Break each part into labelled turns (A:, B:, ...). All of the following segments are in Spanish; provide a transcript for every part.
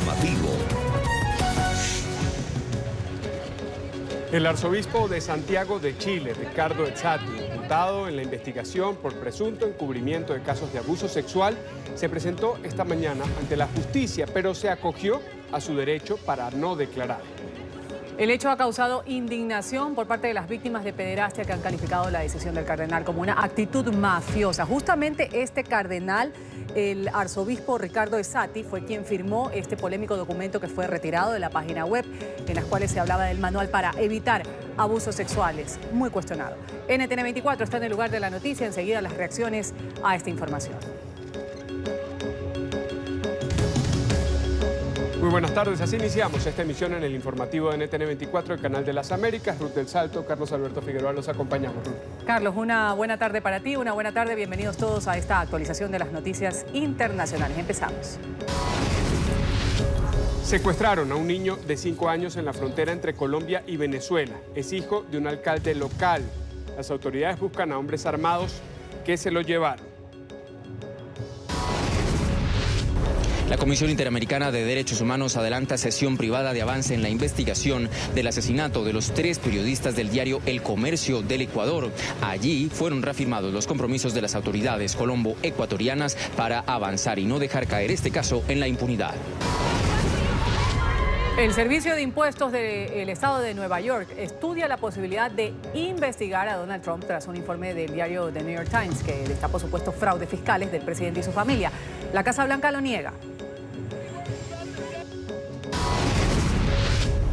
A: informativo.
B: El arzobispo de Santiago de Chile, Ricardo Ezzati, imputado en la investigación por presunto encubrimiento de casos de abuso sexual, se presentó esta mañana ante la justicia, pero se acogió a su derecho para no declarar.
C: El hecho ha causado indignación por parte de las víctimas de pederastia que han calificado la decisión del cardenal como una actitud mafiosa. Justamente este cardenal, el arzobispo Ricardo Ezzati, fue quien firmó este polémico documento que fue retirado de la página web, en las cuales se hablaba del manual para evitar abusos sexuales. Muy cuestionado. NTN 24 está en el lugar de la noticia. Enseguida las reacciones a esta información.
B: Muy buenas tardes, así iniciamos esta emisión en el informativo de NTN 24, el canal de las Américas. Ruth del Salto, Carlos Alberto Figueroa los acompañamos. Ruth.
C: Carlos, una buena tarde para ti, una buena tarde. Bienvenidos todos a esta actualización de las noticias internacionales. Empezamos.
B: Secuestraron a un niño de 5 años en la frontera entre Colombia y Venezuela. Es hijo de un alcalde local. Las autoridades buscan a hombres armados que se lo llevaron.
D: La Comisión Interamericana de Derechos Humanos adelanta sesión privada de avance en la investigación del asesinato de los 3 periodistas del diario El Comercio del Ecuador. Allí fueron reafirmados los compromisos de las autoridades colombo-ecuatorianas para avanzar y no dejar caer este caso en la impunidad.
C: El Servicio de Impuestos del Estado de Nueva York estudia la posibilidad de investigar a Donald Trump tras un informe del diario The New York Times que destapó supuestos fraudes fiscales del presidente y su familia. La Casa Blanca lo niega.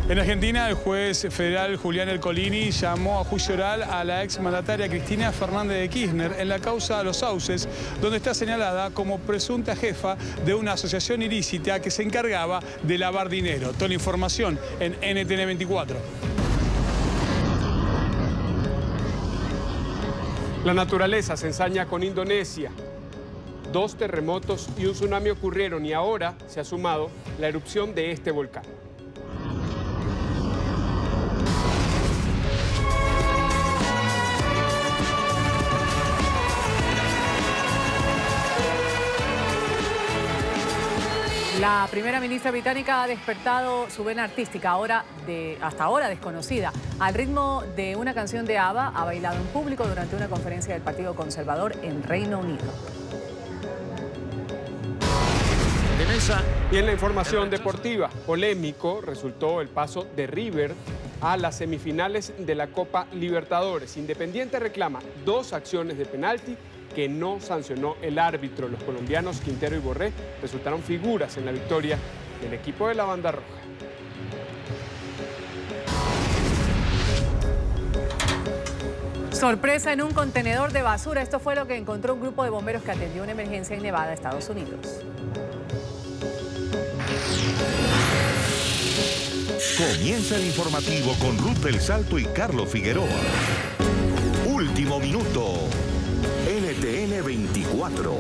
E: En Argentina, el juez federal Julián Ercolini llamó a juicio oral a la exmandataria Cristina Fernández de Kirchner en la causa Los Sauces, donde está señalada como presunta jefa de una asociación ilícita que se encargaba de lavar dinero. Toda la información en NTN 24.
B: La naturaleza se ensaña con Indonesia. 2 terremotos y un tsunami ocurrieron y ahora se ha sumado la erupción de este volcán.
C: La primera ministra británica ha despertado su vena artística, hasta ahora desconocida. Al ritmo de una canción de ABBA, ha bailado en público durante una conferencia del Partido Conservador en Reino Unido.
B: Y en la información deportiva, polémico resultó el paso de River a las semifinales de la Copa Libertadores. Independiente reclama 2 acciones de penalti que no sancionó el árbitro. Los colombianos Quintero y Borré resultaron figuras en la victoria del equipo de la Banda Roja.
C: Sorpresa en un contenedor de basura. Esto fue lo que encontró un grupo de bomberos que atendió una emergencia en Nevada, Estados Unidos.
A: Comienza el informativo con Ruth del Salto y Carlos Figueroa. Último minuto. NTN 24.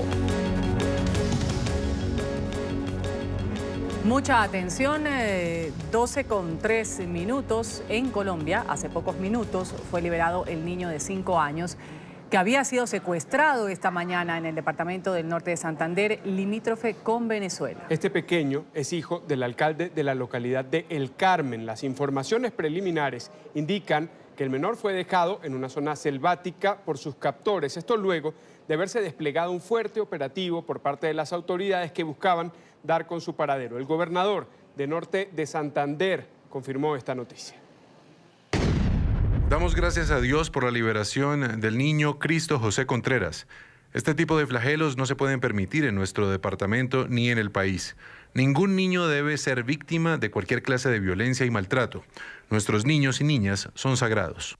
C: Mucha atención, 12:03 minutos en Colombia. Hace pocos minutos fue liberado el niño de 5 años que había sido secuestrado esta mañana en el departamento del norte de Santander, limítrofe con Venezuela.
B: Este pequeño es hijo del alcalde de la localidad de El Carmen. Las informaciones preliminares indican que el menor fue dejado en una zona selvática por sus captores. Esto luego de haberse desplegado un fuerte operativo por parte de las autoridades que buscaban dar con su paradero. El gobernador de Norte de Santander confirmó esta noticia.
F: Damos gracias a Dios por la liberación del niño Cristo José Contreras. Este tipo de flagelos no se pueden permitir en nuestro departamento ni en el país. Ningún niño debe ser víctima de cualquier clase de violencia y maltrato. Nuestros niños y niñas son sagrados.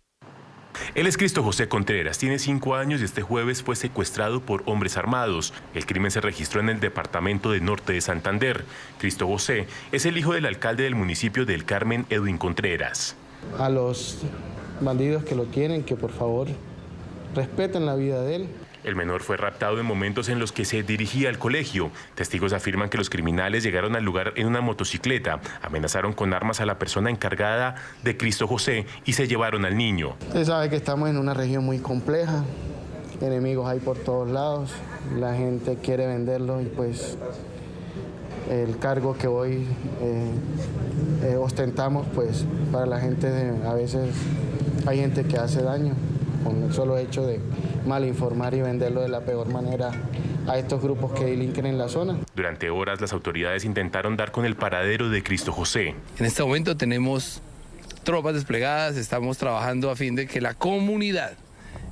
G: Él es Cristo José Contreras, tiene 5 años y este jueves fue secuestrado por hombres armados. El crimen se registró en el departamento de Norte de Santander. Cristo José es el hijo del alcalde del municipio de El Carmen, Edwin Contreras.
H: A los bandidos que lo tienen, que por favor respeten la vida de él.
G: El menor fue raptado en momentos en los que se dirigía al colegio. Testigos afirman que los criminales llegaron al lugar en una motocicleta, amenazaron con armas a la persona encargada de Cristo José y se llevaron al niño.
H: Usted sabe que estamos en una región muy compleja, enemigos hay por todos lados, la gente quiere venderlo y pues el cargo que hoy ostentamos, pues para la gente a veces hay gente que hace daño con el solo hecho de mal informar y venderlo de la peor manera a estos grupos que delinquen en la zona.
G: Durante horas las autoridades intentaron dar con el paradero de Cristo José.
I: En este momento tenemos tropas desplegadas, estamos trabajando a fin de que la comunidad,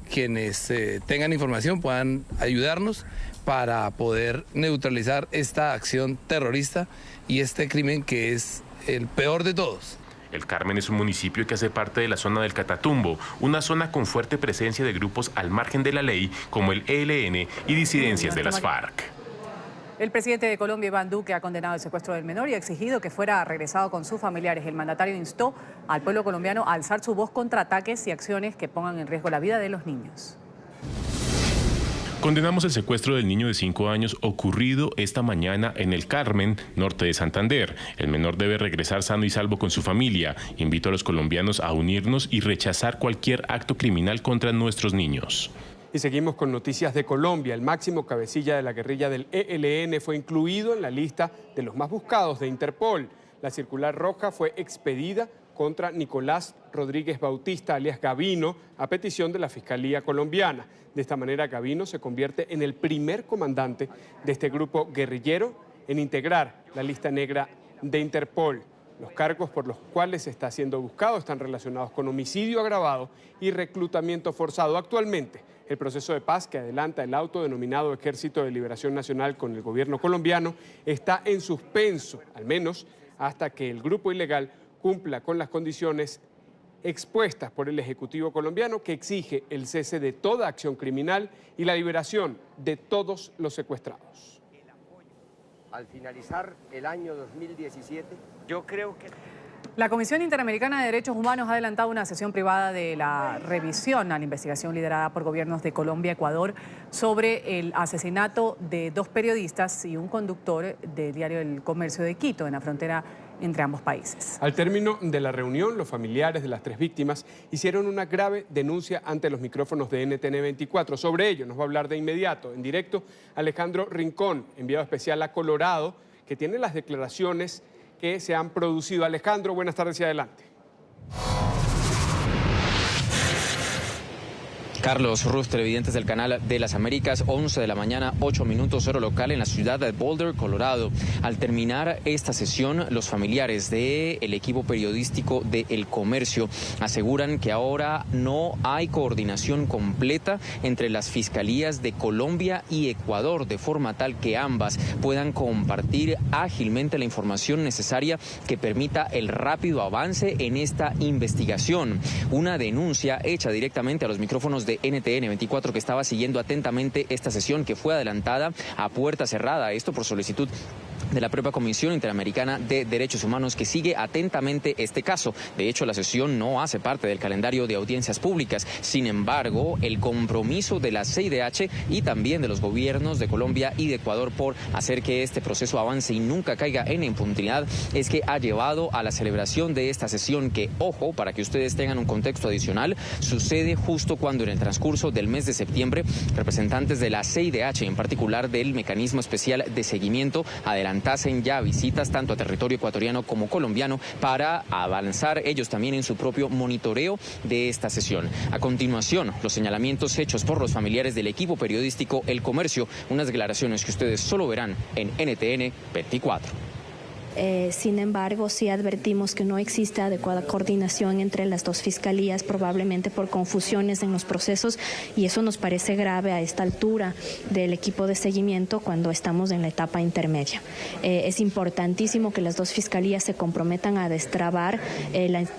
I: quienes tengan información, puedan ayudarnos para poder neutralizar esta acción terrorista y este crimen que es el peor de todos.
G: El Carmen es un municipio que hace parte de la zona del Catatumbo, una zona con fuerte presencia de grupos al margen de la ley como el ELN y disidencias de las FARC.
C: El presidente de Colombia, Iván Duque, ha condenado el secuestro del menor y ha exigido que fuera regresado con sus familiares. El mandatario instó al pueblo colombiano a alzar su voz contra ataques y acciones que pongan en riesgo la vida de los niños.
G: Condenamos el secuestro del niño de 5 años ocurrido esta mañana en el Carmen, norte de Santander. El menor debe regresar sano y salvo con su familia. Invito a los colombianos a unirnos y rechazar cualquier acto criminal contra nuestros niños.
B: Y seguimos con noticias de Colombia. El máximo cabecilla de la guerrilla del ELN fue incluido en la lista de los más buscados de Interpol. La circular roja fue expedida contra Nicolás Rodríguez Bautista, alias Gavino, a petición de la Fiscalía colombiana. De esta manera, Gavino se convierte en el primer comandante de este grupo guerrillero en integrar la lista negra de Interpol. Los cargos por los cuales está siendo buscado están relacionados con homicidio agravado y reclutamiento forzado. Actualmente, el proceso de paz que adelanta el autodenominado Ejército de Liberación Nacional con el gobierno colombiano está en suspenso, al menos hasta que el grupo ilegal cumpla con las condiciones expuestas por el Ejecutivo colombiano, que exige el cese de toda acción criminal y la liberación de todos los secuestrados.
J: Al finalizar el año 2017, yo creo que...
C: La Comisión Interamericana de Derechos Humanos ha adelantado una sesión privada de la revisión a la investigación liderada por gobiernos de Colombia y Ecuador sobre el asesinato de 2 periodistas y un conductor del diario El Comercio de Quito, en la frontera entre ambos países.
B: Al término de la reunión, los familiares de las 3 víctimas hicieron una grave denuncia ante los micrófonos de NTN 24. Sobre ello nos va a hablar de inmediato, en directo, Alejandro Rincón, enviado especial a Colorado, que tiene las declaraciones que se han producido. Alejandro, buenas tardes y adelante.
D: Carlos Ruz, televidentes del canal de las Américas, 11 de la mañana, 8 minutos, hora local en la ciudad de Boulder, Colorado. Al terminar esta sesión, los familiares del equipo periodístico de El Comercio aseguran que ahora no hay coordinación completa entre las fiscalías de Colombia y Ecuador, de forma tal que ambas puedan compartir ágilmente la información necesaria que permita el rápido avance en esta investigación. Una denuncia hecha directamente a los micrófonos de NTN 24, que estaba siguiendo atentamente esta sesión, que fue adelantada a puerta cerrada, esto por solicitud de la propia Comisión Interamericana de Derechos Humanos, que sigue atentamente este caso. De hecho, la sesión no hace parte del calendario de audiencias públicas. Sin embargo, el compromiso de la CIDH y también de los gobiernos de Colombia y de Ecuador por hacer que este proceso avance y nunca caiga en impunidad es que ha llevado a la celebración de esta sesión que, ojo, para que ustedes tengan un contexto adicional, sucede justo cuando en el transcurso del mes de septiembre representantes de la CIDH, en particular del Mecanismo Especial de Seguimiento, adelantasen ya visitas tanto a territorio ecuatoriano como colombiano para avanzar ellos también en su propio monitoreo de esta sesión. A continuación, los señalamientos hechos por los familiares del equipo periodístico El Comercio, unas declaraciones que ustedes solo verán en NTN 24.
K: Sin embargo, sí advertimos que no existe adecuada coordinación entre las 2 fiscalías, probablemente por confusiones en los procesos, y eso nos parece grave a esta altura del equipo de seguimiento cuando estamos en la etapa intermedia. Es importantísimo que las 2 fiscalías se comprometan a destrabar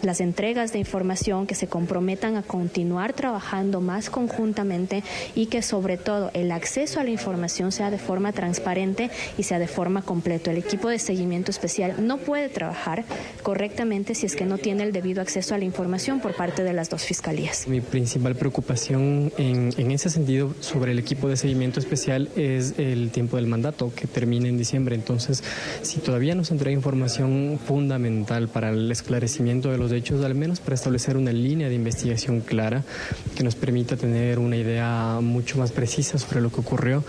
K: las entregas de información, que se comprometan a continuar trabajando más conjuntamente y que sobre todo el acceso a la información sea de forma transparente y sea de forma completa. El equipo de seguimiento especial especial no puede trabajar correctamente si es que no tiene el debido acceso a la información por parte de las dos fiscalías.
L: Mi principal preocupación en ese sentido sobre el equipo de seguimiento especial es el tiempo del mandato, que termina en diciembre. Entonces, si todavía nos entrega información fundamental para el esclarecimiento de los hechos, al menos para establecer una línea de investigación clara que nos permita tener una idea mucho más precisa sobre lo que ocurrió,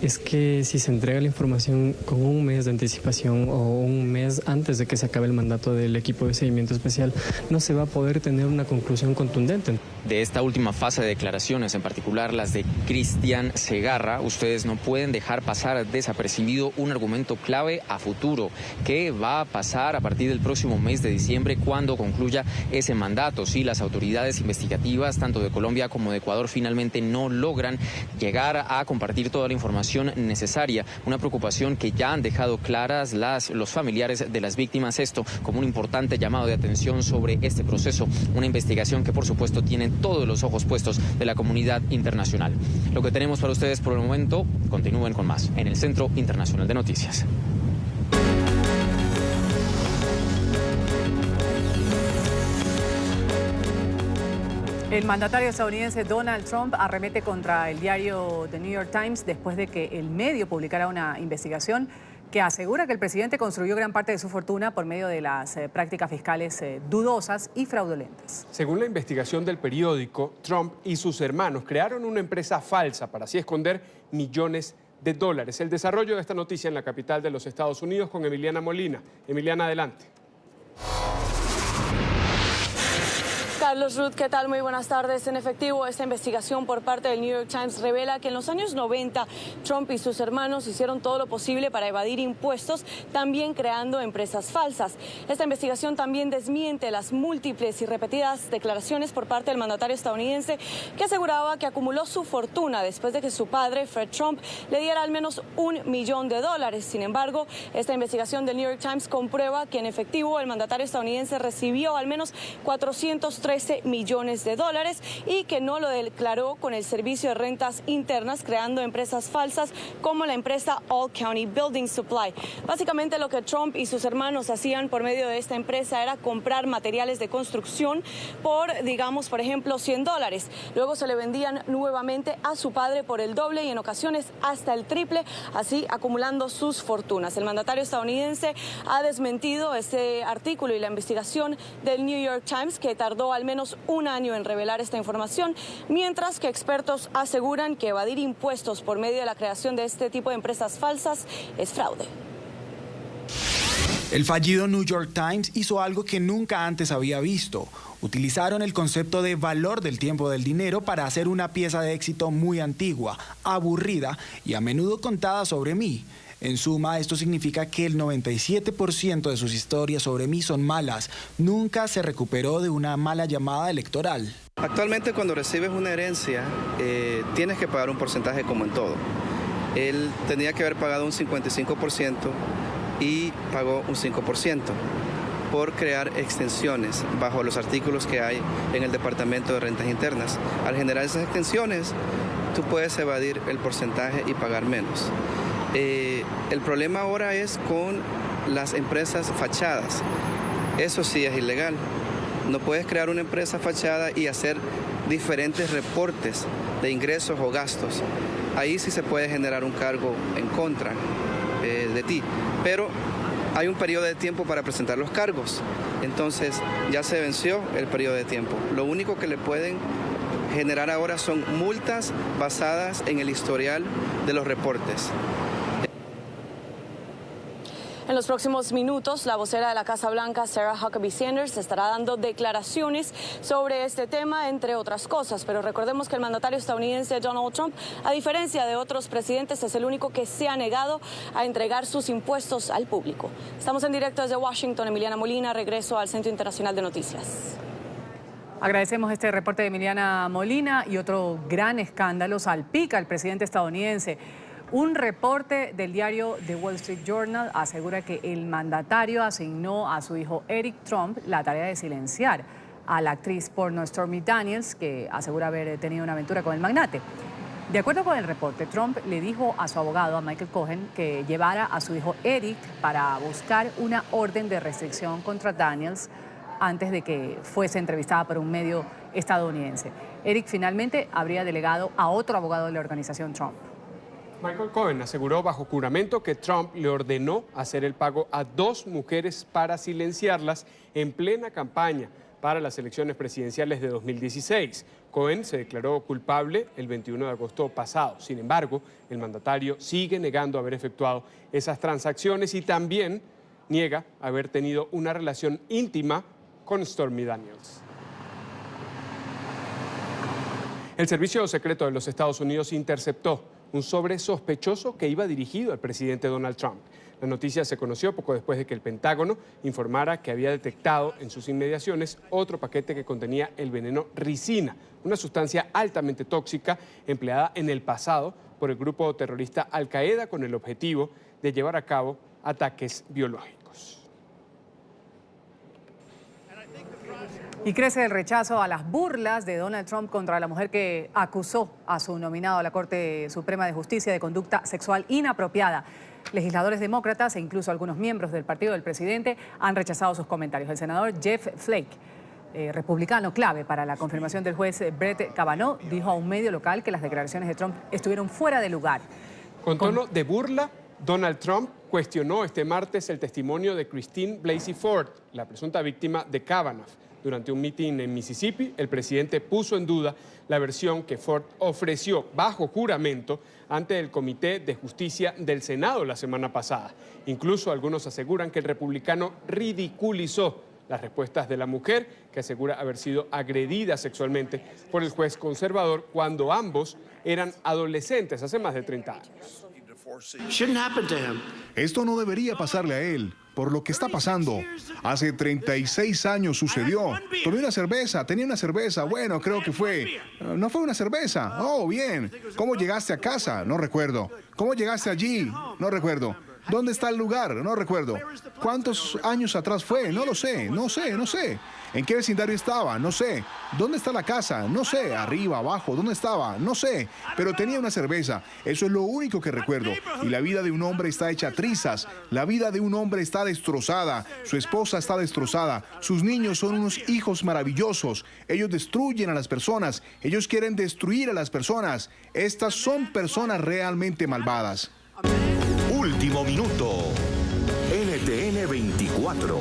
L: es que si se entrega la información con un mes de anticipación o un mes antes de que se acabe el mandato del equipo de seguimiento especial, no se va a poder tener una conclusión contundente.
D: De esta última fase de declaraciones, en particular las de Cristian Segarra, ustedes no pueden dejar pasar desapercibido un argumento clave a futuro. ¿Qué va a pasar a partir del próximo mes de diciembre cuando concluya ese mandato? Si las autoridades investigativas, tanto de Colombia como de Ecuador, finalmente no logran llegar a compartir toda la información necesaria. Una preocupación que ya han dejado claras los familiares de las víctimas. Esto como un importante llamado de atención sobre este proceso. Una investigación que, por supuesto, tiene todos los ojos puestos de la comunidad internacional. Lo que tenemos para ustedes por el momento, continúen con más en el Centro Internacional de Noticias.
C: El mandatario estadounidense Donald Trump arremete contra el diario The New York Times después de que el medio publicara una investigación que asegura que el presidente construyó gran parte de su fortuna por medio de las prácticas fiscales dudosas y fraudulentas.
B: Según la investigación del periódico, Trump y sus hermanos crearon una empresa falsa para así esconder millones de dólares. El desarrollo de esta noticia en la capital de los Estados Unidos con Emiliana Molina. Emiliana, adelante.
M: Carlos, Ruth, ¿qué tal? Muy buenas tardes. En efectivo, esta investigación por parte del New York Times revela que en los años 90 Trump y sus hermanos hicieron todo lo posible para evadir impuestos, también creando empresas falsas. Esta investigación también desmiente las múltiples y repetidas declaraciones por parte del mandatario estadounidense que aseguraba que acumuló su fortuna después de que su padre, Fred Trump, le diera al menos $1 millón. Sin embargo, esta investigación del New York Times comprueba que en efectivo el mandatario estadounidense recibió al menos $413 millones y que no lo declaró con el Servicio de Rentas Internas, creando empresas falsas como la empresa All County Building Supply. Básicamente lo que Trump y sus hermanos hacían por medio de esta empresa era comprar materiales de construcción por, digamos, por ejemplo, $100. Luego se le vendían nuevamente a su padre por el doble y en ocasiones hasta el triple, así acumulando sus fortunas. El mandatario estadounidense ha desmentido este artículo y la investigación del New York Times, que tardó al menos un año en revelar esta información, mientras que expertos aseguran que evadir impuestos por medio de la creación de este tipo de empresas falsas es fraude.
N: El fallido New York Times hizo algo que nunca antes había visto. Utilizaron el concepto de valor del tiempo del dinero para hacer una pieza de éxito muy antigua, aburrida y a menudo contada sobre mí. En suma, esto significa que el 97% de sus historias sobre mí son malas. Nunca se recuperó de una mala llamada electoral.
O: Actualmente, cuando recibes una herencia, tienes que pagar un porcentaje como en todo. Él tenía que haber pagado un 55% y pagó un 5% por crear extensiones bajo los artículos que hay en el Departamento de Rentas Internas. Al generar esas extensiones, tú puedes evadir el porcentaje y pagar menos. El problema ahora es con las empresas fachadas. Eso sí es ilegal. No puedes crear una empresa fachada y hacer diferentes reportes de ingresos o gastos. Ahí sí se puede generar un cargo en contra de ti. Pero hay un periodo de tiempo para presentar los cargos. Entonces ya se venció el periodo de tiempo. Lo único que le pueden generar ahora son multas basadas en el historial de los reportes.
M: En los próximos minutos, la vocera de la Casa Blanca, Sarah Huckabee Sanders, estará dando declaraciones sobre este tema, entre otras cosas. Pero recordemos que el mandatario estadounidense Donald Trump, a diferencia de otros presidentes, es el único que se ha negado a entregar sus impuestos al público. Estamos en directo desde Washington. Emiliana Molina, regreso al Centro Internacional de Noticias.
C: Agradecemos este reporte de Emiliana Molina. Y otro gran escándalo salpica al presidente estadounidense. Un reporte del diario The Wall Street Journal asegura que el mandatario asignó a su hijo Eric Trump la tarea de silenciar a la actriz porno Stormy Daniels, que asegura haber tenido una aventura con el magnate. De acuerdo con el reporte, Trump le dijo a su abogado, a Michael Cohen, que llevara a su hijo Eric para buscar una orden de restricción contra Daniels antes de que fuese entrevistada por un medio estadounidense. Eric finalmente habría delegado a otro abogado de la organización Trump.
B: Michael Cohen aseguró bajo juramento que Trump le ordenó hacer el pago a 2 mujeres para silenciarlas en plena campaña para las elecciones presidenciales de 2016. Cohen se declaró culpable el 21 de agosto pasado. Sin embargo, el mandatario sigue negando haber efectuado esas transacciones y también niega haber tenido una relación íntima con Stormy Daniels. El Servicio Secreto de los Estados Unidos interceptó un sobre sospechoso que iba dirigido al presidente Donald Trump. La noticia se conoció poco después de que el Pentágono informara que había detectado en sus inmediaciones otro paquete que contenía el veneno ricina, una sustancia altamente tóxica empleada en el pasado por el grupo terrorista Al Qaeda con el objetivo de llevar a cabo ataques biológicos.
C: Y crece el rechazo a las burlas de Donald Trump contra la mujer que acusó a su nominado a la Corte Suprema de Justicia de conducta sexual inapropiada. Legisladores demócratas e incluso algunos miembros del partido del presidente han rechazado sus comentarios. El senador Jeff Flake, republicano clave para la confirmación del juez Brett Kavanaugh, dijo a un medio local que las declaraciones de Trump estuvieron fuera de lugar.
B: Con tono de burla, Donald Trump cuestionó este martes el testimonio de Christine Blasey Ford, la presunta víctima de Kavanaugh. Durante un mitin en Mississippi, el presidente puso en duda la versión que Ford ofreció bajo juramento ante el Comité de Justicia del Senado la semana pasada. Incluso algunos aseguran que el republicano ridiculizó las respuestas de la mujer, que asegura haber sido agredida sexualmente por el juez conservador cuando ambos eran adolescentes hace más de 30 años.
P: Esto no debería pasarle a él, por lo que está pasando. Hace 36 años sucedió. Tomé una cerveza, tenía una cerveza, bueno, creo que fue. ¿No fue una cerveza? Oh, bien. ¿Cómo llegaste a casa? No recuerdo. ¿Cómo llegaste allí? No recuerdo. ¿Dónde está el lugar? No recuerdo. ¿Cuántos años atrás fue? No lo sé, no sé. ¿En qué vecindario estaba? No sé. ¿Dónde está la casa? No sé. Arriba, abajo, ¿dónde estaba? No sé. Pero tenía una cerveza. Eso es lo único que recuerdo. Y la vida de un hombre está hecha trizas. La vida de un hombre está destrozada. Su esposa está destrozada. Sus niños son unos hijos maravillosos. Ellos destruyen a las personas. Ellos quieren destruir a las personas. Estas son personas realmente malvadas.
A: Último minuto. NTN 24.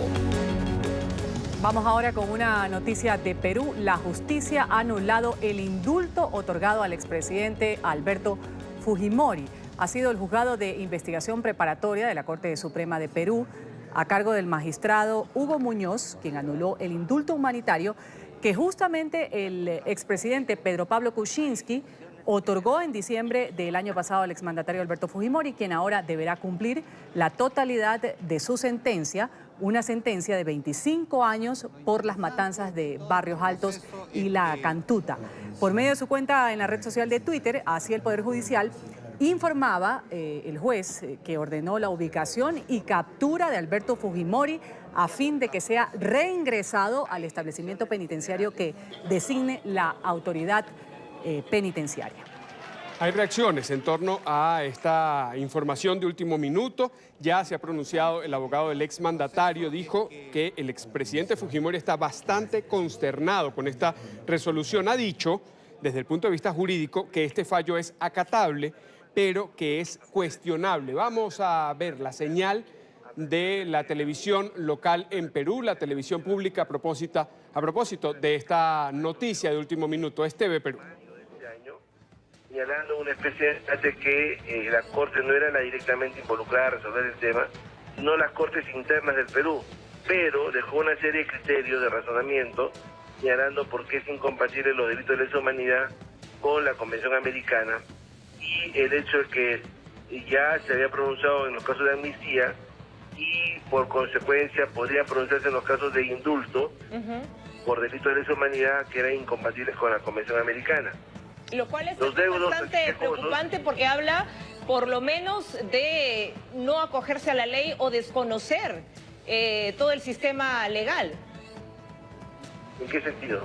C: Vamos ahora con una noticia de Perú. La justicia ha anulado el indulto otorgado al expresidente Alberto Fujimori. Ha sido el juzgado de investigación preparatoria de la Corte Suprema de Perú, a cargo del magistrado Hugo Muñoz, quien anuló el indulto humanitario que justamente el expresidente Pedro Pablo Kuczynski otorgó en diciembre del año pasado al exmandatario Alberto Fujimori, quien ahora deberá cumplir la totalidad de su sentencia, una sentencia de 25 años por las matanzas de Barrios Altos y La Cantuta. Por medio de su cuenta en la red social de Twitter, así el Poder Judicial informaba el juez que ordenó la ubicación y captura de Alberto Fujimori a fin de que sea reingresado al establecimiento penitenciario que designe la autoridad penitenciaria.
B: Hay reacciones en torno a esta información de último minuto. Ya se ha pronunciado el abogado del exmandatario, dijo que el expresidente Fujimori está bastante consternado con esta resolución. Ha dicho, desde el punto de vista jurídico, que este fallo es acatable, pero que es cuestionable. Vamos a ver la señal de la televisión local en Perú, la televisión pública, a propósito de esta noticia de último minuto. Es TV Perú.
Q: Señalando una especie de que la Corte no era la directamente involucrada a resolver el tema, sino las Cortes internas del Perú, pero dejó una serie de criterios de razonamiento señalando por qué es incompatible los delitos de lesa humanidad con la Convención Americana y el hecho de que ya se había pronunciado en los casos de amnistía y por consecuencia podría pronunciarse en los casos de indulto por delitos de lesa humanidad que eran incompatibles con la Convención Americana.
R: Lo cual es bastante preocupante porque habla por lo menos de no acogerse a la ley o desconocer todo el sistema legal.
Q: ¿En qué sentido?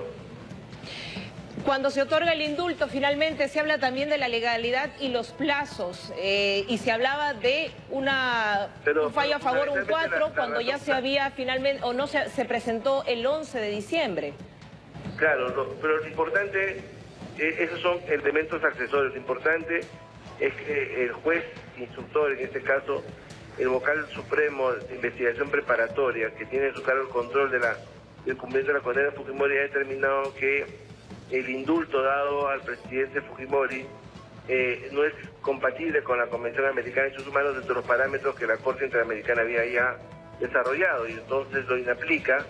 R: Cuando se otorga el indulto, finalmente se habla también de la legalidad y los plazos, y se hablaba de un fallo a favor, un 4, cuando ya se había finalmente, o no se presentó el 11 de diciembre.
Q: Claro, pero lo importante, esos son elementos accesorios. Lo importante es que el juez instructor, en este caso el vocal supremo de investigación preparatoria, que tiene en su cargo el control del cumplimiento de la condena de Fujimori, ha determinado que el indulto dado al presidente Fujimori no es compatible con la Convención Americana de Derechos Humanos dentro de los parámetros que la Corte Interamericana había ya desarrollado, y entonces lo inaplica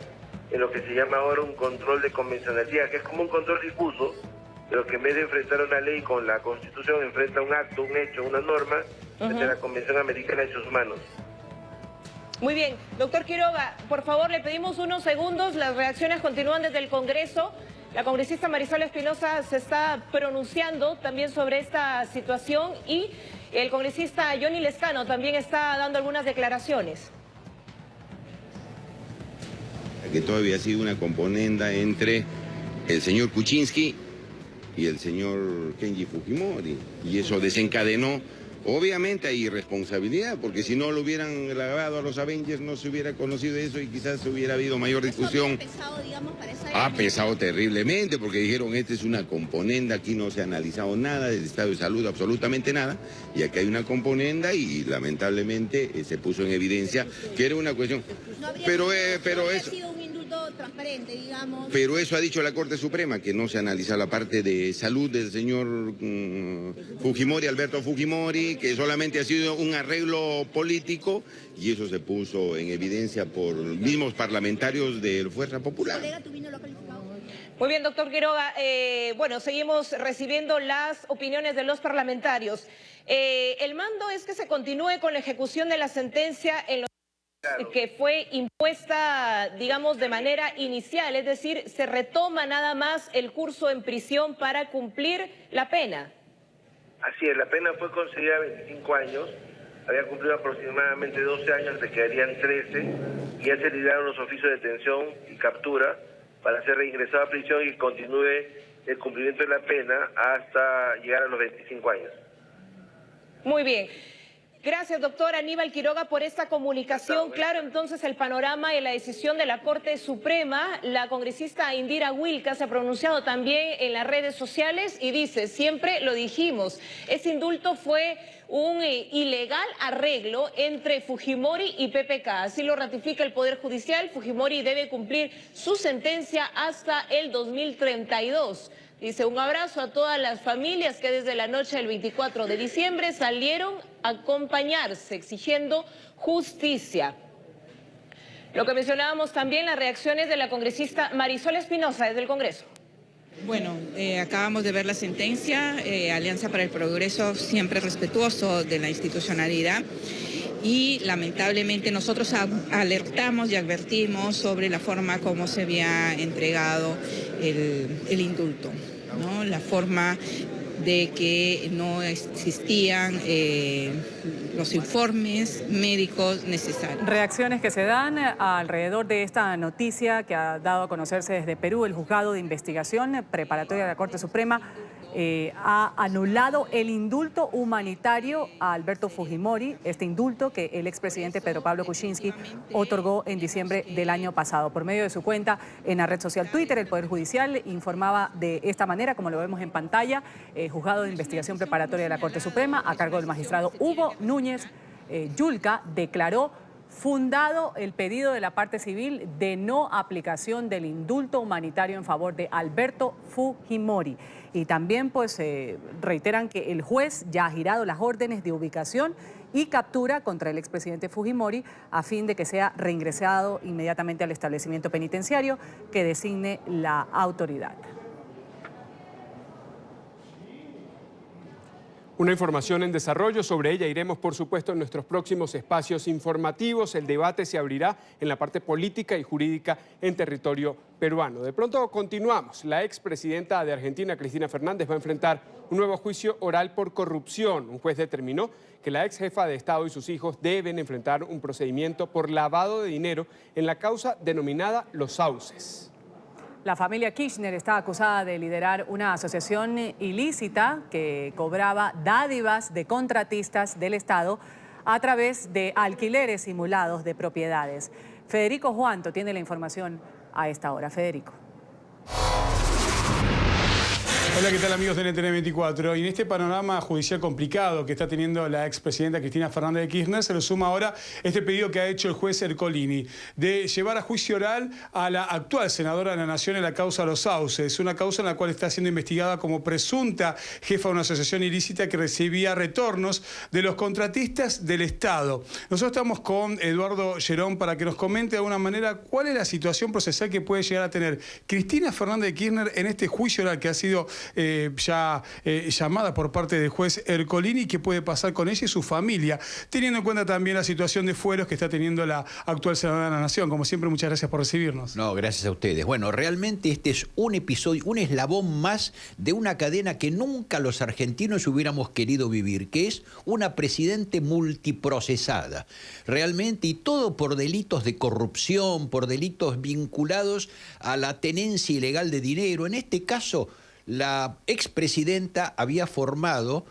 Q: en lo que se llama ahora un control de convencionalidad, que es como un control difuso, pero que en vez de enfrentar una ley con la Constitución, enfrenta un acto, un hecho, una norma de la Convención Americana de Derechos Humanos.
R: Muy bien, doctor Quiroga, por favor le pedimos unos segundos, las reacciones continúan desde el Congreso. La congresista Marisol Espinosa se está pronunciando también sobre esta situación y el congresista Johnny Lescano también está dando algunas declaraciones.
S: Que todavía ha sido una componenda entre el señor Kuczynski y el señor Kenji Fujimori, y eso desencadenó, obviamente hay irresponsabilidad, porque si no lo hubieran grabado a los Avengers no se hubiera conocido eso y quizás hubiera habido mayor discusión. Ha pesado terriblemente, porque dijeron, esta es una componenda, aquí no se ha analizado nada del estado de salud, absolutamente nada, y aquí hay una componenda y lamentablemente se puso en evidencia que era una cuestión. Pero eso... transparente, digamos. Pero eso ha dicho la Corte Suprema, que no se analiza la parte de salud del señor Fujimori, Alberto Fujimori, que solamente ha sido un arreglo político, y eso se puso en evidencia por mismos parlamentarios de Fuerza Popular.
R: Muy bien, doctor Quiroga. Bueno, seguimos recibiendo las opiniones de los parlamentarios. El mando es que se continúe con la ejecución de la sentencia en los que fue impuesta, digamos, de manera inicial, es decir, se retoma nada más el curso en prisión para cumplir la pena.
Q: Así es, la pena fue concedida a 25 años, había cumplido aproximadamente 12 años, le quedarían 13, y ya se liberaron los oficios de detención y captura para ser reingresado a prisión y continúe el cumplimiento de la pena hasta llegar a los 25 años.
R: Muy bien. Gracias, doctor Aníbal Quiroga, por esta comunicación. Claro, entonces, el panorama y la decisión de la Corte Suprema. La congresista Indira Wilca se ha pronunciado también en las redes sociales y dice, siempre lo dijimos, ese indulto fue un ilegal arreglo entre Fujimori y PPK. Así lo ratifica el Poder Judicial. Fujimori debe cumplir su sentencia hasta el 2032. Dice, un abrazo a todas las familias que desde la noche del 24 de diciembre salieron a acompañarse exigiendo justicia. Lo que mencionábamos también, las reacciones de la congresista Marisol Espinosa desde el Congreso.
T: Bueno, acabamos de ver la sentencia, Alianza para el Progreso siempre respetuoso de la institucionalidad. Y lamentablemente nosotros alertamos y advertimos sobre la forma como se había entregado el indulto, ¿no? La forma de que no existían los informes médicos necesarios.
C: Reacciones que se dan alrededor de esta noticia que ha dado a conocerse desde Perú. El Juzgado de Investigación Preparatoria de la Corte Suprema ha anulado el indulto humanitario a Alberto Fujimori, este indulto que el expresidente Pedro Pablo Kuczynski otorgó en diciembre del año pasado. Por medio de su cuenta en la red social Twitter, el Poder Judicial informaba de esta manera, como lo vemos en pantalla, Juzgado de Investigación Preparatoria de la Corte Suprema, a cargo del magistrado Hugo Núñez Yulca, declaró fundado el pedido de la parte civil de no aplicación del indulto humanitario en favor de Alberto Fujimori. Y también pues reiteran que el juez ya ha girado las órdenes de ubicación y captura contra el expresidente Fujimori a fin de que sea reingresado inmediatamente al establecimiento penitenciario que designe la autoridad.
B: Una información en desarrollo, sobre ella iremos por supuesto en nuestros próximos espacios informativos. El debate se abrirá en la parte política y jurídica en territorio peruano. De pronto continuamos. La expresidenta de Argentina, Cristina Fernández, va a enfrentar un nuevo juicio oral por corrupción. Un juez determinó que la ex jefa de Estado y sus hijos deben enfrentar un procedimiento por lavado de dinero en la causa denominada Los Sauces.
C: La familia Kirchner está acusada de liderar una asociación ilícita que cobraba dádivas de contratistas del Estado a través de alquileres simulados de propiedades. Federico Juanto tiene la información a esta hora. Federico.
E: Hola, ¿qué tal amigos de NTN 24? Y en este panorama judicial complicado que está teniendo la expresidenta Cristina Fernández de Kirchner, se le suma ahora este pedido que ha hecho el juez Ercolini de llevar a juicio oral a la actual senadora de la Nación en la causa Los Sauces, una causa en la cual está siendo investigada como presunta jefa de una asociación ilícita que recibía retornos de los contratistas del Estado. Nosotros estamos con Eduardo Gerón para que nos comente de alguna manera cuál es la situación procesal que puede llegar a tener Cristina Fernández de Kirchner en este juicio oral que ha sido llamada por parte del juez Ercolini, qué puede pasar con ella y su familia, teniendo en cuenta también la situación de fueros que está teniendo la actual senadora de la Nación. Como siempre, muchas gracias por recibirnos.
U: No, gracias a ustedes. Bueno, realmente este es un episodio, un eslabón más de una cadena que nunca los argentinos hubiéramos querido vivir, que es una presidente multiprocesada. Realmente, y todo por delitos de corrupción, por delitos vinculados a la tenencia ilegal de dinero. En este caso, la expresidenta había formado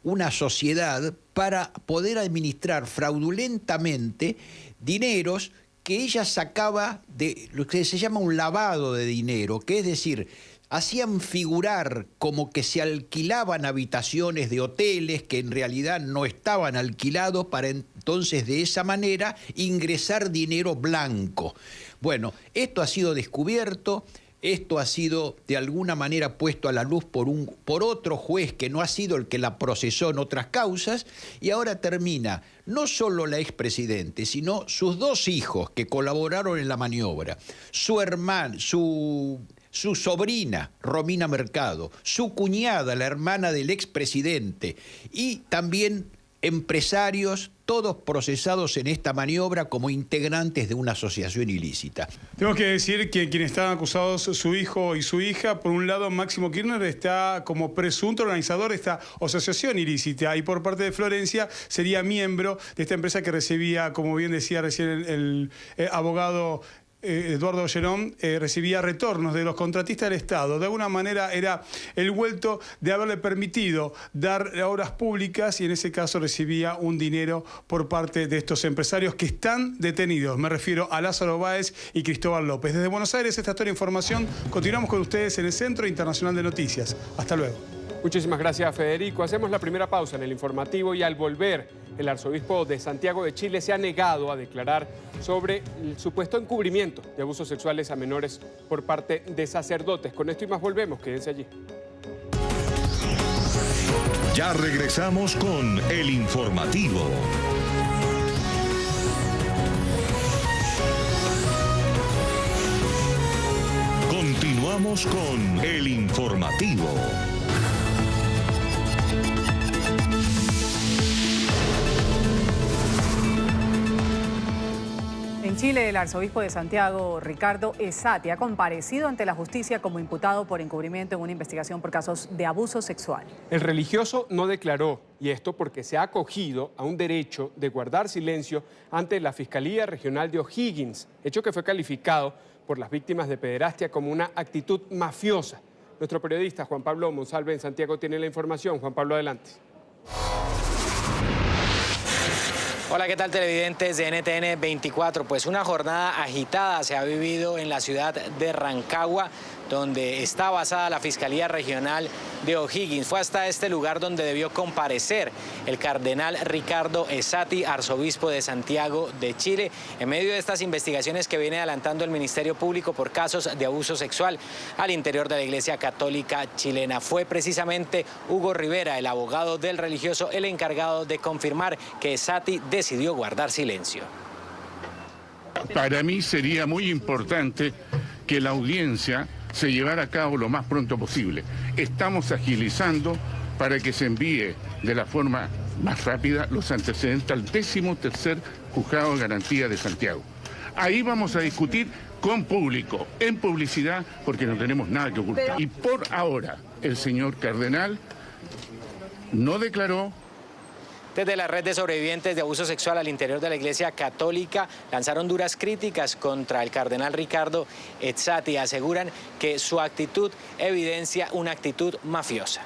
U: una sociedad para poder administrar fraudulentamente dineros que ella sacaba de lo que se llama un lavado de dinero, que es decir, hacían figurar como que se alquilaban habitaciones de hoteles que en realidad no estaban alquilados para entonces de esa manera ingresar dinero blanco. Bueno, esto ha sido descubierto. Esto ha sido de alguna manera puesto a la luz por otro juez que no ha sido el que la procesó en otras causas, y ahora termina no solo la expresidente, sino sus dos hijos que colaboraron en la maniobra, su hermana, su sobrina, Romina Mercado, su cuñada, la hermana del expresidente, y también empresarios, todos procesados en esta maniobra como integrantes de una asociación ilícita.
E: Tengo que decir que quienes están acusados, su hijo y su hija, por un lado Máximo Kirchner está como presunto organizador de esta asociación ilícita, y por parte de Florencia sería miembro de esta empresa que recibía, como bien decía recién el abogado Eduardo Gerón, recibía retornos de los contratistas del Estado. De alguna manera era el vuelto de haberle permitido dar obras públicas, y en ese caso recibía un dinero por parte de estos empresarios que están detenidos. Me refiero a Lázaro Báez y Cristóbal López. Desde Buenos Aires, esta es toda la información. Continuamos con ustedes en el Centro Internacional de Noticias. Hasta luego.
B: Muchísimas gracias, Federico. Hacemos la primera pausa en el informativo y al volver, el arzobispo de Santiago de Chile se ha negado a declarar sobre el supuesto encubrimiento de abusos sexuales a menores por parte de sacerdotes. Con esto y más volvemos, quédense allí.
A: Ya regresamos con el informativo. Continuamos con el informativo.
C: En Chile, el arzobispo de Santiago, Ricardo Esati, ha comparecido ante la justicia como imputado por encubrimiento en una investigación por casos de abuso sexual.
B: El religioso no declaró, y esto porque se ha acogido a un derecho de guardar silencio ante la Fiscalía Regional de O'Higgins, hecho que fue calificado por las víctimas de pederastia como una actitud mafiosa. Nuestro periodista Juan Pablo Monsalve en Santiago tiene la información. Juan Pablo, adelante.
V: Hola, ¿qué tal televidentes de NTN 24? Pues una jornada agitada se ha vivido en la ciudad de Rancagua, donde está basada la Fiscalía Regional de O'Higgins. Fue hasta este lugar donde debió comparecer el cardenal Ricardo Esati, arzobispo de Santiago de Chile, en medio de estas investigaciones que viene adelantando el Ministerio Público por casos de abuso sexual al interior de la Iglesia Católica chilena. Fue precisamente Hugo Rivera, el abogado del religioso, el encargado de confirmar que Esati decidió guardar silencio.
W: Para mí sería muy importante que la audiencia se llevara a cabo lo más pronto posible. Estamos agilizando para que se envíe de la forma más rápida los antecedentes al 13º Juzgado de Garantía de Santiago. Ahí vamos a discutir con público, en publicidad, porque no tenemos nada que ocultar. Y por ahora, el señor cardenal no declaró,
V: Desde la red de sobrevivientes de abuso sexual al interior de la Iglesia Católica lanzaron duras críticas contra el cardenal Ricardo Ezzati y aseguran que su actitud evidencia una actitud mafiosa.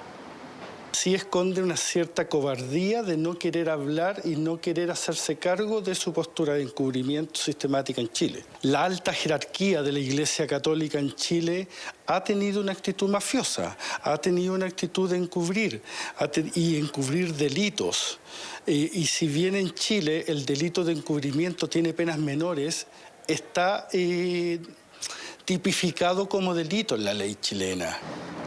F: Sí esconde una cierta cobardía de no querer hablar y no querer hacerse cargo de su postura de encubrimiento sistemática en Chile. La alta jerarquía de la Iglesia Católica en Chile ha tenido una actitud mafiosa, ha tenido una actitud de encubrir y encubrir delitos. Y si bien en Chile el delito de encubrimiento tiene penas menores, está tipificado como delito en la ley chilena.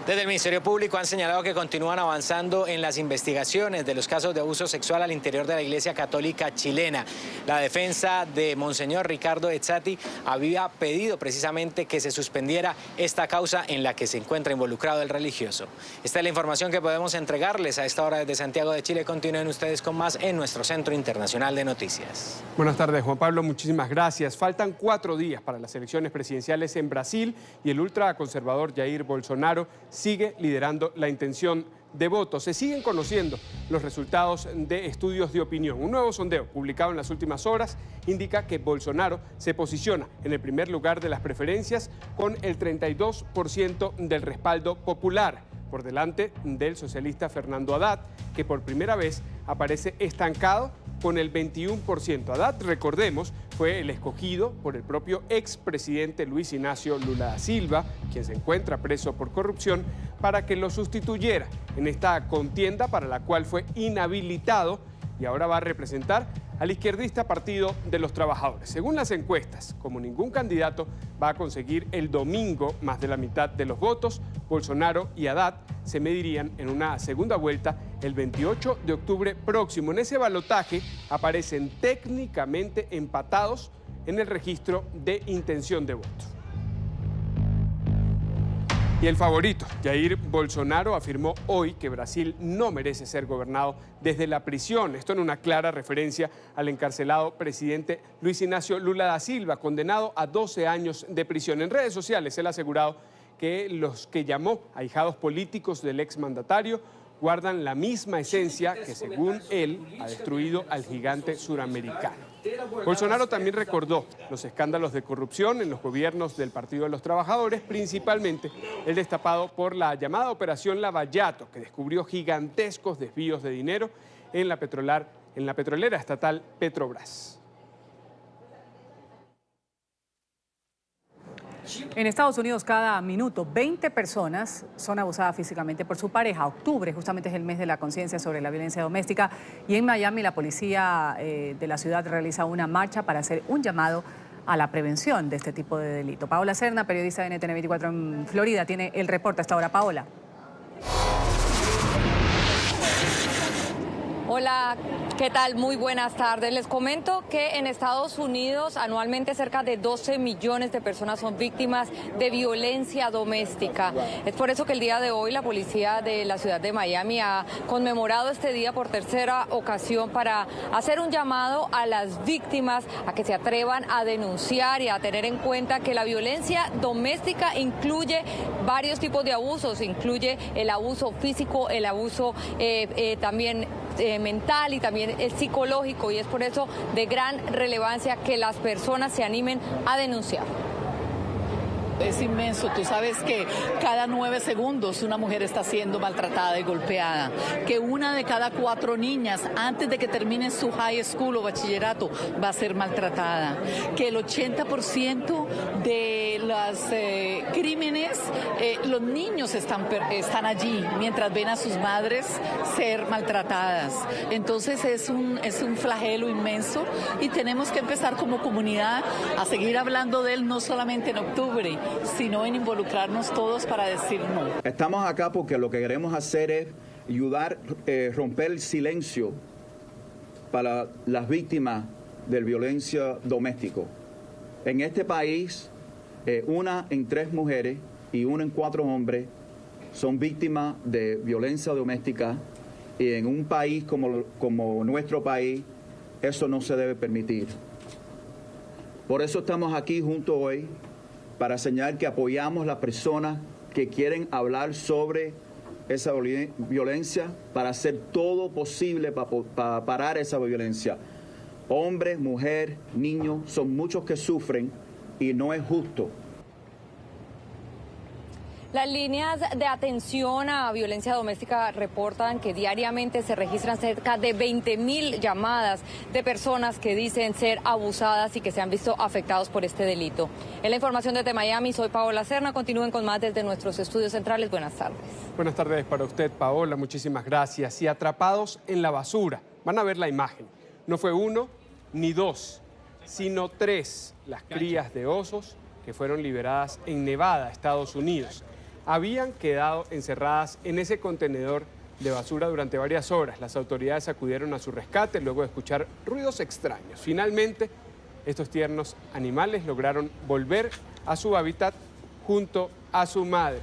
V: Desde el Ministerio Público han señalado que continúan avanzando en las investigaciones de los casos de abuso sexual al interior de la Iglesia Católica chilena. La defensa de Monseñor Ricardo Ezzati había pedido precisamente que se suspendiera esta causa en la que se encuentra involucrado el religioso. Esta es la información que podemos entregarles a esta hora desde Santiago de Chile. Continúen ustedes con más en nuestro Centro Internacional de Noticias.
B: Buenas tardes, Juan Pablo. Muchísimas gracias. Faltan 4 días para las elecciones presidenciales en Brasil y el ultraconservador Jair Bolsonaro sigue liderando la intención de voto. Se siguen conociendo los resultados de estudios de opinión. Un nuevo sondeo publicado en las últimas horas indica que Bolsonaro se posiciona en el primer lugar de las preferencias con el 32% del respaldo popular, por delante del socialista Fernando Haddad, que por primera vez aparece estancado con el 21%. Haddad, recordemos, fue el escogido por el propio expresidente Luis Ignacio Lula da Silva, quien se encuentra preso por corrupción, para que lo sustituyera en esta contienda para la cual fue inhabilitado y ahora va a representar al izquierdista Partido de los Trabajadores. Según las encuestas, como ningún candidato va a conseguir el domingo más de la mitad de los votos, Bolsonaro y Haddad se medirían en una segunda vuelta el 28 de octubre próximo. En ese balotaje aparecen técnicamente empatados en el registro de intención de voto. Y el favorito, Jair Bolsonaro, afirmó hoy que Brasil no merece ser gobernado desde la prisión. Esto en una clara referencia al encarcelado presidente Luis Ignacio Lula da Silva, condenado a 12 años de prisión. En redes sociales él ha asegurado que los que llamó ahijados políticos del exmandatario guardan la misma esencia que, según él, ha destruido al gigante suramericano. Bolsonaro también recordó los escándalos de corrupción en los gobiernos del Partido de los Trabajadores, principalmente el destapado por la llamada Operación Lavallato, que descubrió gigantescos desvíos de dinero en la petrolera estatal Petrobras.
C: En Estados Unidos, cada minuto, 20 personas son abusadas físicamente por su pareja. Octubre justamente es el mes de la conciencia sobre la violencia doméstica y en Miami la policía de la ciudad realiza una marcha para hacer un llamado a la prevención de este tipo de delito. Paola Serna, periodista de NTN 24 en Florida, tiene el reporte hasta ahora. Paola.
H: Hola, ¿qué tal? Muy buenas tardes. Les comento que en Estados Unidos anualmente cerca de 12 millones de personas son víctimas de violencia doméstica. Es por eso que el día de hoy la policía de la ciudad de Miami ha conmemorado este día por tercera ocasión para hacer un llamado a las víctimas a que se atrevan a denunciar y a tener en cuenta que la violencia doméstica incluye varios tipos de abusos, incluye el abuso físico, el abuso también mental y también psicológico, y es por eso de gran relevancia que las personas se animen a denunciar.
I: Es inmenso. Tú sabes que cada 9 segundos una mujer está siendo maltratada y golpeada, que 1 de cada 4 niñas antes de que termine su high school o bachillerato va a ser maltratada, que el 80% de los crímenes, los niños están allí mientras ven a sus madres ser maltratadas. Entonces es un flagelo inmenso y tenemos que empezar como comunidad a seguir hablando de él, no solamente en octubre, sino en involucrarnos todos para decir no.
X: Estamos acá porque lo que queremos hacer es ayudar, romper el silencio para las víctimas de violencia doméstica. En este país, 1 en 3 mujeres y 1 en 4 hombres son víctimas de violencia doméstica, y en un país como nuestro país, eso no se debe permitir. Por eso estamos aquí juntos hoy, para señalar que apoyamos a las personas que quieren hablar sobre esa violencia, para hacer todo posible para parar esa violencia. Hombres, mujeres, niños, son muchos que sufren y no es justo.
H: Las líneas de atención a violencia doméstica reportan que diariamente se registran cerca de 20.000 llamadas de personas que dicen ser abusadas y que se han visto afectados por este delito. En la información desde Miami, soy Paola Serna. Continúen con más desde nuestros estudios centrales. Buenas tardes.
B: Buenas tardes para usted, Paola. Muchísimas gracias. Y atrapados en la basura. Van a ver la imagen. No fue uno ni dos, sino tres las crías de osos que fueron liberadas en Nevada, Estados Unidos. Habían quedado encerradas en ese contenedor de basura durante varias horas. Las autoridades acudieron a su rescate luego de escuchar ruidos extraños. Finalmente, estos tiernos animales lograron volver a su hábitat junto a su madre.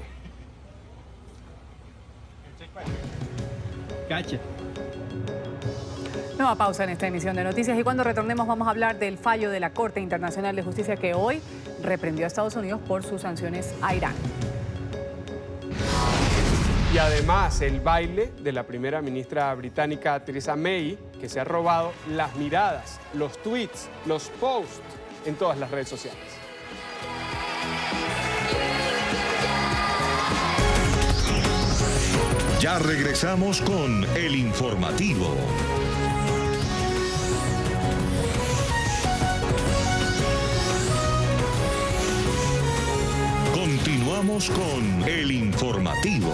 C: Cacha. Nueva pausa en esta emisión de noticias y cuando retornemos vamos a hablar del fallo de la Corte Internacional de Justicia que hoy reprendió a Estados Unidos por sus sanciones a Irán.
B: Y además el baile de la primera ministra británica Theresa May, que se ha robado las miradas, los tweets, los posts en todas las redes sociales.
A: Ya regresamos con el informativo. Continuamos con el informativo.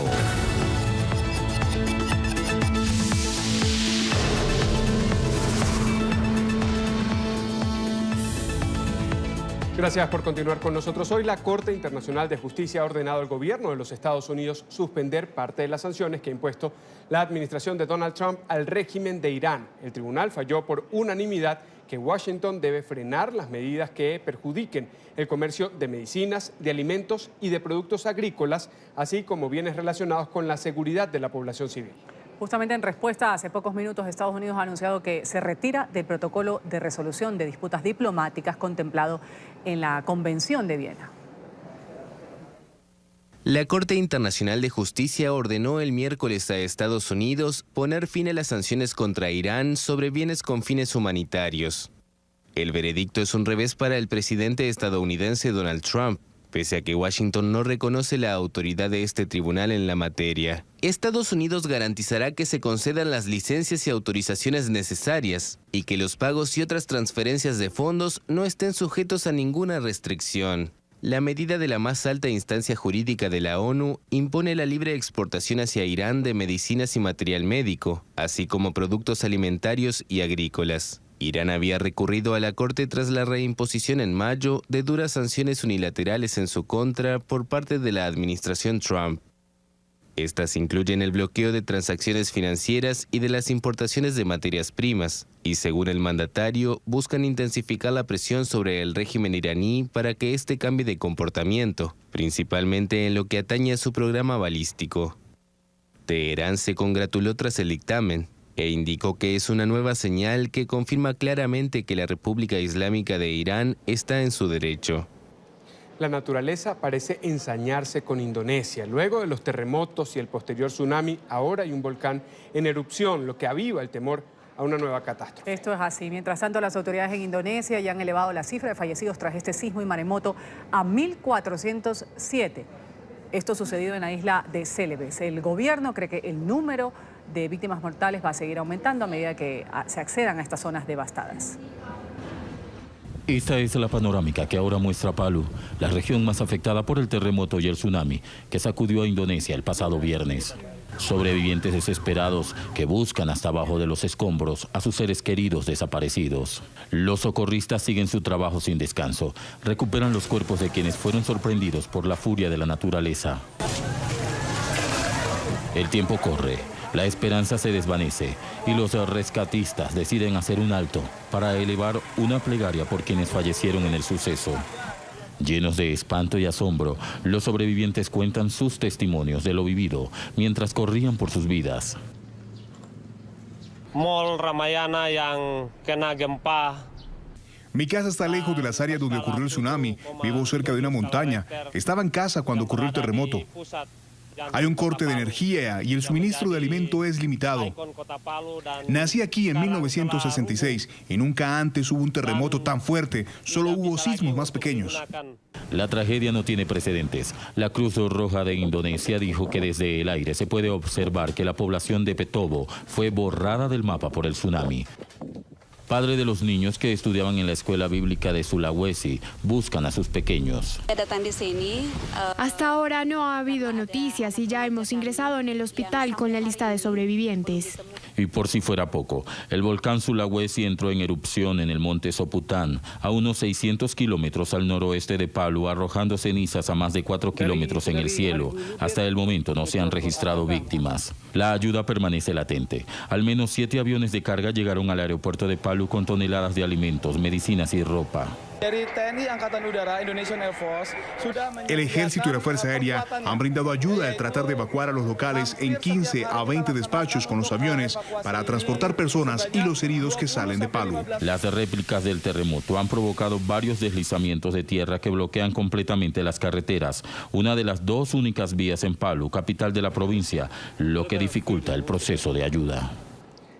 B: Gracias por continuar con nosotros. Hoy la Corte Internacional de Justicia ha ordenado al gobierno de los Estados Unidos suspender parte de las sanciones que ha impuesto la administración de Donald Trump al régimen de Irán. El tribunal falló por unanimidad que Washington debe frenar las medidas que perjudiquen el comercio de medicinas, de alimentos y de productos agrícolas, así como bienes relacionados con la seguridad de la población civil.
C: Justamente en respuesta, hace pocos minutos Estados Unidos ha anunciado que se retira del protocolo de resolución de disputas diplomáticas contemplado en la Convención de Viena.
G: La Corte Internacional de Justicia ordenó el miércoles a Estados Unidos poner fin a las sanciones contra Irán sobre bienes con fines humanitarios. El veredicto es un revés para el presidente estadounidense Donald Trump, pese a que Washington no reconoce la autoridad de este tribunal en la materia. Estados Unidos garantizará que se concedan las licencias y autorizaciones necesarias y que los pagos y otras transferencias de fondos no estén sujetos a ninguna restricción. La medida de la más alta instancia jurídica de la ONU impone la libre exportación hacia Irán de medicinas y material médico, así como productos alimentarios y agrícolas. Irán había recurrido a la Corte tras la reimposición en mayo de duras sanciones unilaterales en su contra por parte de la administración Trump. Estas incluyen el bloqueo de transacciones financieras y de las importaciones de materias primas, y según el mandatario, buscan intensificar la presión sobre el régimen iraní para que éste cambie de comportamiento, principalmente en lo que atañe a su programa balístico. Teherán se congratuló tras el dictamen e indicó que es una nueva señal que confirma claramente que la República Islámica de Irán está en su derecho.
B: La naturaleza parece ensañarse con Indonesia. Luego de los terremotos y el posterior tsunami, ahora hay un volcán en erupción, lo que aviva el temor a una nueva catástrofe.
C: Esto es así. Mientras tanto, las autoridades en Indonesia ya han elevado la cifra de fallecidos tras este sismo y maremoto a 1.407. Esto sucedido en la isla de Celebes. El gobierno cree que el número de víctimas mortales va a seguir aumentando a medida que se accedan a estas zonas devastadas.
J: Esta es la panorámica que ahora muestra Palu, la región más afectada por el terremoto y el tsunami que sacudió a Indonesia el pasado viernes. Sobrevivientes desesperados que buscan hasta abajo de los escombros a sus seres queridos desaparecidos. Los socorristas siguen su trabajo sin descanso. Recuperan los cuerpos de quienes fueron sorprendidos por la furia de la naturaleza. El tiempo corre. La esperanza se desvanece y los rescatistas deciden hacer un alto para elevar una plegaria por quienes fallecieron en el suceso. Llenos de espanto y asombro, los sobrevivientes cuentan sus testimonios de lo vivido mientras corrían por sus vidas.
K: Mall Ramayana yang kena gempa.
P: Mi casa está lejos de las áreas donde ocurrió el tsunami. Vivo cerca de una montaña. Estaba en casa cuando ocurrió el terremoto. Hay un corte de energía y el suministro de alimento es limitado. Nací aquí en 1966 y nunca antes hubo un terremoto tan fuerte, solo hubo sismos más pequeños.
J: La tragedia no tiene precedentes. La Cruz Roja de Indonesia dijo que desde el aire se puede observar que la población de Petobo fue borrada del mapa por el tsunami. Padres de los niños que estudiaban en la escuela bíblica de Sulawesi buscan a sus pequeños.
D: Hasta ahora no ha habido noticias y ya hemos ingresado en el hospital con la lista de sobrevivientes.
J: Y por si fuera poco, el volcán Sulawesi entró en erupción en el monte Sopután, a unos 600 kilómetros al noroeste de Palu, arrojando cenizas a más de 4 kilómetros en el cielo. Hasta el momento no se han registrado víctimas. La ayuda permanece latente. Al menos 7 aviones de carga llegaron al aeropuerto de Palu con toneladas de alimentos, medicinas y ropa.
P: El ejército y la Fuerza Aérea han brindado ayuda al tratar de evacuar a los locales en 15 a 20 despachos con los aviones para transportar personas y los heridos que salen de Palu.
J: Las réplicas del terremoto han provocado varios deslizamientos de tierra que bloquean completamente las carreteras, una de las 2 únicas vías en Palu, capital de la provincia, lo que dificulta el proceso de ayuda.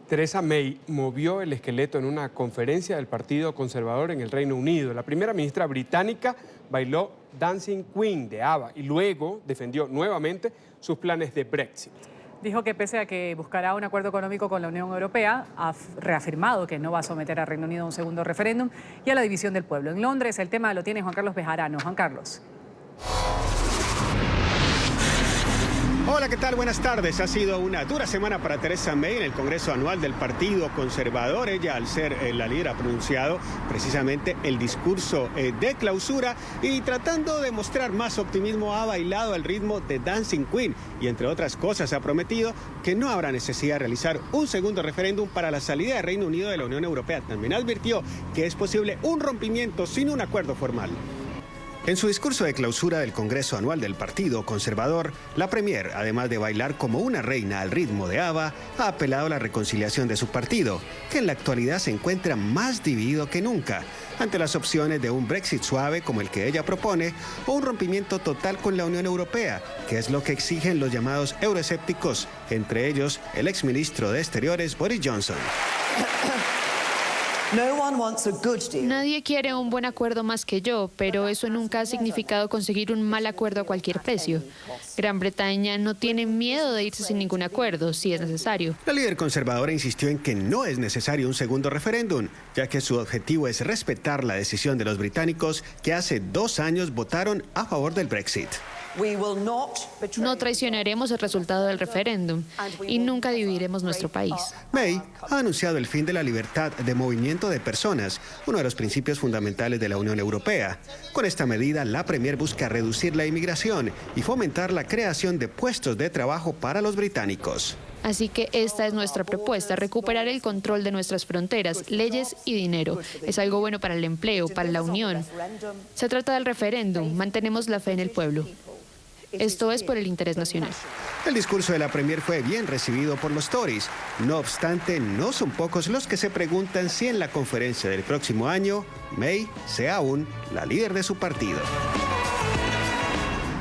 B: Theresa May movió el esqueleto en una conferencia del Partido Conservador en el Reino Unido. La primera ministra británica bailó Dancing Queen de ABBA y luego defendió nuevamente sus planes de Brexit.
C: Dijo que pese a que buscará un acuerdo económico con la Unión Europea, ha reafirmado que no va a someter a Reino Unido a un segundo referéndum y a la división del pueblo. En Londres el tema lo tiene Juan Carlos Bejarano. Juan Carlos.
L: Hola, ¿qué tal? Buenas tardes. Ha sido una dura semana para Theresa May en el Congreso Anual del Partido Conservador. Ella, al ser la líder, ha pronunciado precisamente el discurso de clausura y tratando de mostrar más optimismo ha bailado al ritmo de Dancing Queen y, entre otras cosas, ha prometido que no habrá necesidad de realizar un segundo referéndum para la salida del Reino Unido de la Unión Europea. También advirtió que es posible un rompimiento sin un acuerdo formal. En su discurso de clausura del Congreso Anual del Partido Conservador, la Premier, además de bailar como una reina al ritmo de ABBA, ha apelado a la reconciliación de su partido, que en la actualidad se encuentra más dividido que nunca, ante las opciones de un Brexit suave como el que ella propone, o un rompimiento total con la Unión Europea, que es lo que exigen los llamados euroescépticos, entre ellos el exministro de Exteriores Boris Johnson.
D: Nadie quiere un buen acuerdo más que yo, pero eso nunca ha significado conseguir un mal acuerdo a cualquier precio. Gran Bretaña no tiene miedo de irse sin ningún acuerdo, si es necesario.
L: La líder conservadora insistió en que no es necesario un segundo referéndum, ya que su objetivo es respetar la decisión de los británicos que hace 2 años votaron a favor del Brexit.
D: No traicionaremos el resultado del referéndum y nunca dividiremos nuestro país.
L: May ha anunciado el fin de la libertad de movimiento de personas, uno de los principios fundamentales de la Unión Europea. Con esta medida, la Premier busca reducir la inmigración y fomentar la creación de puestos de trabajo para los británicos.
D: Así que esta es nuestra propuesta, recuperar el control de nuestras fronteras, leyes y dinero. Es algo bueno para el empleo, para la unión. Se trata del referéndum, mantenemos la fe en el pueblo. Esto es por el interés nacional.
L: El discurso de la Premier fue bien recibido por los Tories. No obstante, no son pocos los que se preguntan si en la conferencia del próximo año, May sea aún la líder de su partido.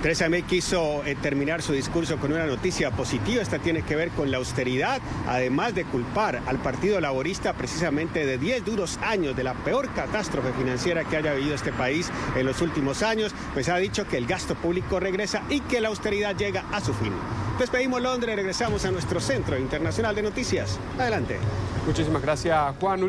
L: Theresa May quiso terminar su discurso con una noticia positiva. Esta tiene que ver con la austeridad, además de culpar al Partido Laborista precisamente de 10 duros años de la peor catástrofe financiera que haya vivido este país en los últimos años. Pues ha dicho que el gasto público regresa y que la austeridad llega a su fin. Despedimos Londres y regresamos a nuestro Centro Internacional de Noticias. Adelante.
B: Muchísimas gracias, Juan.